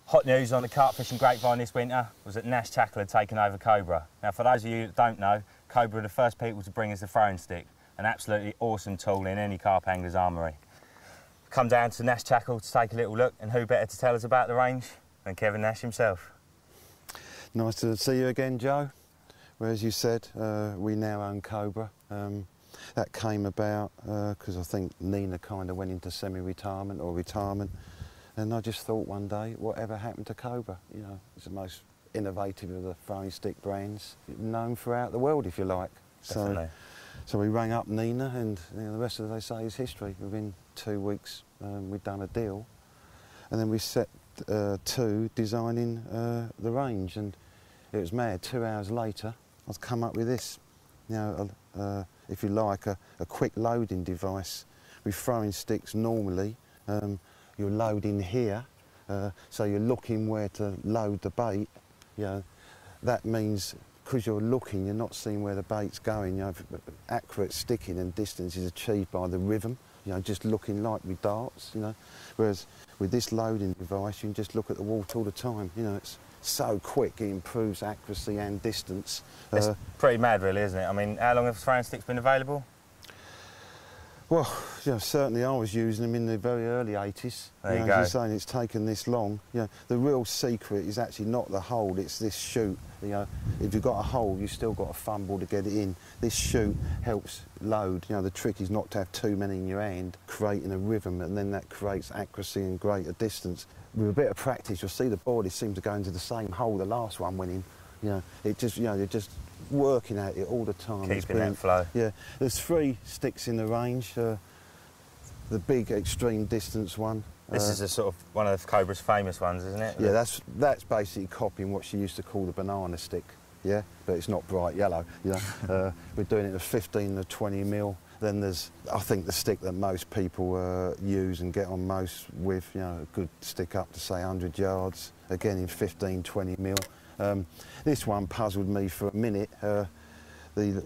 Hot news on the carp fishing grapevine this winter was that Nash Tackle had taken over Cobra. Now, for those of you that don't know, Cobra are the first people to bring us the throwing stick, an absolutely awesome tool in any carp angler's armoury. Come down to Nash Tackle to take a little look, and who better to tell us about the range than Kevin Nash himself. Nice to see you again, Joe. Well, as you said, we now own Cobra. That came about because I think Nina kind of went into semi-retirement or retirement. And I just thought one day, whatever happened to Cobra? You know, it's the most innovative of the throwing stick brands, known throughout the world, if you like. Definitely. So we rang up Nina, and you know, the rest of the, they say, is history. Within 2 weeks, we'd done a deal, and then we set to designing the range, and it was mad. 2 hours later, I've come up with this. You know, if you like, a quick loading device. With throwing sticks normally, you're loading here, so you're looking where to load the bait. You know, that means because you're looking, you're not seeing where the bait's going. You know, accurate sticking and distance is achieved by the rhythm. You know, just looking like with darts. You know, whereas with this loading device, you can just look at the water all the time. You know, it's so quick, it improves accuracy and distance. It's pretty mad, really, isn't it? I mean, how long have throwing sticks been available? Well, you know, certainly I was using them in the very early 80s. There you know, go. As you're saying, it's taken this long. You know, the real secret is actually not the hold, it's this chute. You know, if you've got a hole, you've still got a fumble to get it in. This chute helps load. You know, the trick is not to have too many in your hand, creating a rhythm, and then that creates accuracy and greater distance. With a bit of practice, you'll see the boardies seem to go into the same hole the last one went in. You know, it just, you know, you're just working at it all the time. Keeping that flow. Yeah, there's 3 sticks in the range. The big extreme distance one. This is a sort of one of Cobra's famous ones, isn't it? Yeah, that's basically copying what she used to call the banana stick. Yeah, but it's not bright yellow. You know, we're doing it at 15 to 20 mil. Then there's, I think, the stick that most people use and get on most with. You know, a good stick up to say 100 yards. Again in 15, 20 mil. This one puzzled me for a minute. The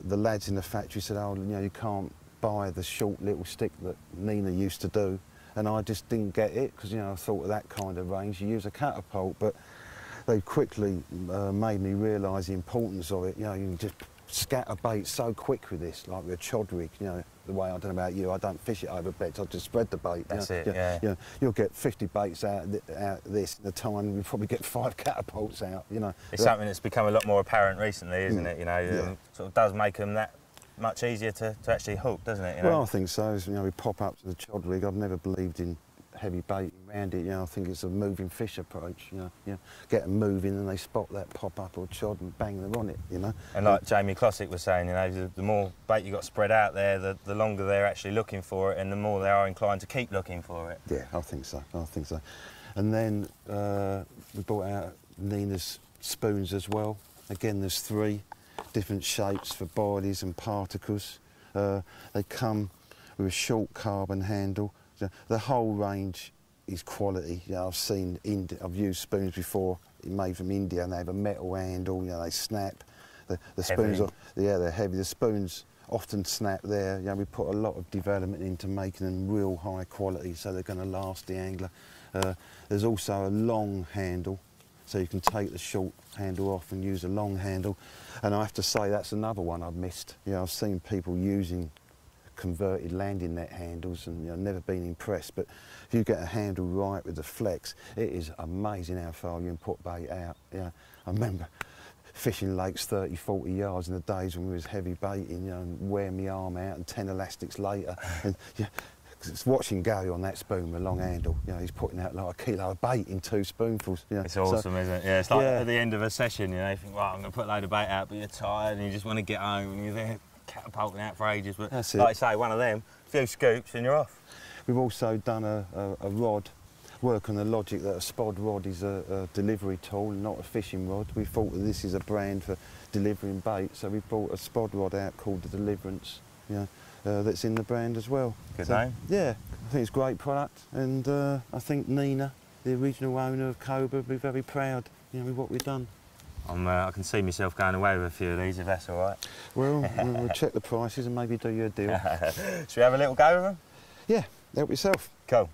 lads in the factory said, oh, you know, you can't buy the short little stick that Nina used to do, and I just didn't get it because, you know, I thought of that kind of range, you use a catapult, but they quickly made me realise the importance of it. You know, you can just scatter bait so quick with this, like with a chod rig. You know, the way, I don't know about you, I don't fish it over beds, I just spread the bait. That's you know, it, yeah. You know, you'll get 50 baits out of this in the time, you probably get 5 catapults out, you know. It's something that's become a lot more apparent recently, isn't it? You know, yeah. Sort of does make them that much easier to actually hook, doesn't it? You know? Well, I think so. You know, we pop up to the chod rig. I've never believed in heavy baiting around it. You know, I think it's a moving fish approach. You know, get them moving and they spot that pop up or chod and bang, they're on it. You know. And like Jamie Clossick was saying, you know, the more bait you got spread out there, the longer they're actually looking for it, and the more they are inclined to keep looking for it. Yeah, I think so. I think so. And then we brought out Nina's spoons as well. Again, there's 3 different shapes for bodies and particles. They come with a short carbon handle. The whole range is quality. You know, I've used spoons before made from India, and they have a metal handle. You know, they snap. The spoons are, yeah, they're heavy. The spoons often snap there. You know, we put a lot of development into making them real high quality, so they're going to last the angler. There's also a long handle, so you can take the short handle off and use a long handle. And I have to say, that's another one I've missed. You know, I've seen people using converted landing net handles and, you know, never been impressed. But if you get a handle right with the flex, it is amazing how far you can put bait out. You know, I remember fishing lakes 30, 40 yards in the days when we was heavy baiting, you know, and wearing my arm out and 10 elastics later. And, yeah, it's watching Gary on that spoon with a long handle. You know, he's putting out like a kilo of bait in 2 spoonfuls. You know. It's awesome, isn't it? Yeah, it's like at the end of a session, you know, you think, well, I'm going to put a load of bait out, but you're tired and you just want to get home and you're there catapulting out for ages. But that's like I say, one of them, a few scoops and you're off. We've also done a rod, work on the logic that a spod rod is a delivery tool, not a fishing rod. We thought that this is a brand for delivering bait, so we brought a spod rod out called the Deliverance. You know, that's in the brand as well. Good name. Yeah, I think it's a great product, and I think Nina, the original owner of Cobra, will be very proud, you know, with what we've done. I can see myself going away with a few of these, if that's all right. Well, we'll check the prices and maybe do you a deal. Should we have a little go with them? Yeah, help yourself. Cool.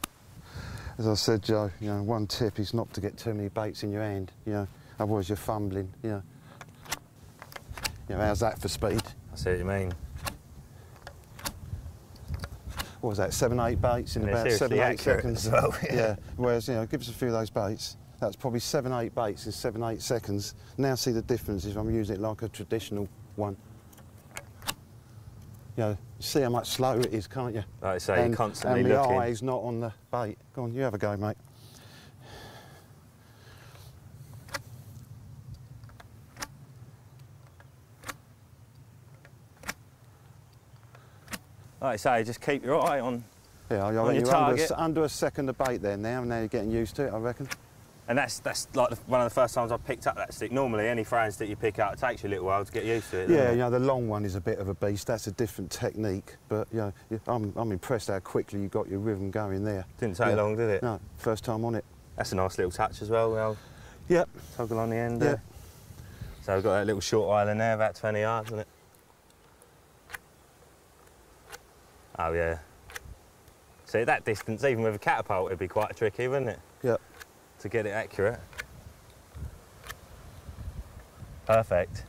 As I said, Joe, you know, one tip is not to get too many baits in your hand, you know, otherwise you're fumbling, you know. You know, how's that for speed? I see what you mean. What was that, 7, 8 baits in about 7, 8 seconds? As well. Yeah, whereas, you know, give us a few of those baits. That's probably 7, 8 baits in 7, 8 seconds. Now see the difference if I'm using it like a traditional one. You know, see how much slower it is, can't you? Like I say, you're constantly and looking. And the eye's not on the bait. Go on, you have a go, mate. Like I say, just keep your eye on. Yeah, I your reckon you're target. under a second of bait there now, and now you're getting used to it, I reckon. And that's like one of the first times I picked up that stick. Normally, any throwing stick you pick up, it takes you a little while to get used to it. Yeah, you know, the long one is a bit of a beast. That's a different technique, but you know, I'm impressed how quickly you got your rhythm going there. Didn't take long, did it? No, first time on it. That's a nice little touch as well. Well, Yep. toggle on the end. Yep. So we've got that little short island there, about 20 yards, isn't it? Oh yeah. See, at that distance, even with a catapult, it'd be quite tricky, wouldn't it? Yep. To get it accurate. Perfect.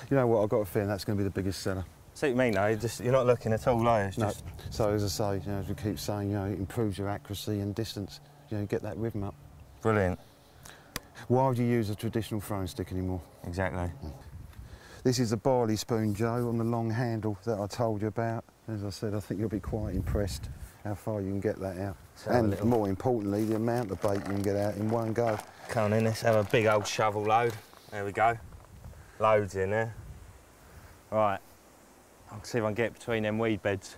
You know what? I've got a feeling that's going to be the biggest seller. See what you mean, though? You're not looking at all, are you? It's No. just... So as I say, you know, as we keep saying, you know, it improves your accuracy and distance. You know, get that rhythm up. Brilliant. Why would you use a traditional throwing stick anymore? Exactly. This is a barley spoon, Joe, on the long handle that I told you about. As I said, I think you'll be quite impressed how far you can get that out. And more importantly, the amount of bait you can get out in one go. Come on in, let's have a big old shovel load. There we go. Loads in there. Right, I'll see if I can get between them weed beds.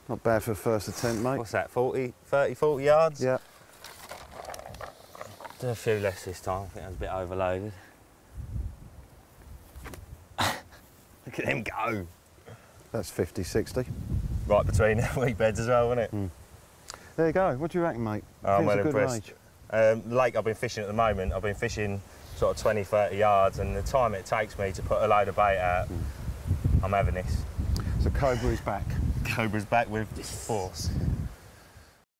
Not bad for a first attempt, mate. What's that, 30, 40 yards? Yeah. Do a few less this time, I think I was a bit overloaded. Look at them go. That's 50, 60. Right between the weed beds as well, wasn't it? Mm. There you go. What do you reckon, mate? I'm well a good impressed. range. The lake I've been fishing at the moment, I've been fishing sort of 20, 30 yards, and the time it takes me to put a load of bait out, I'm having this. So Cobra is back. Cobra's back with force.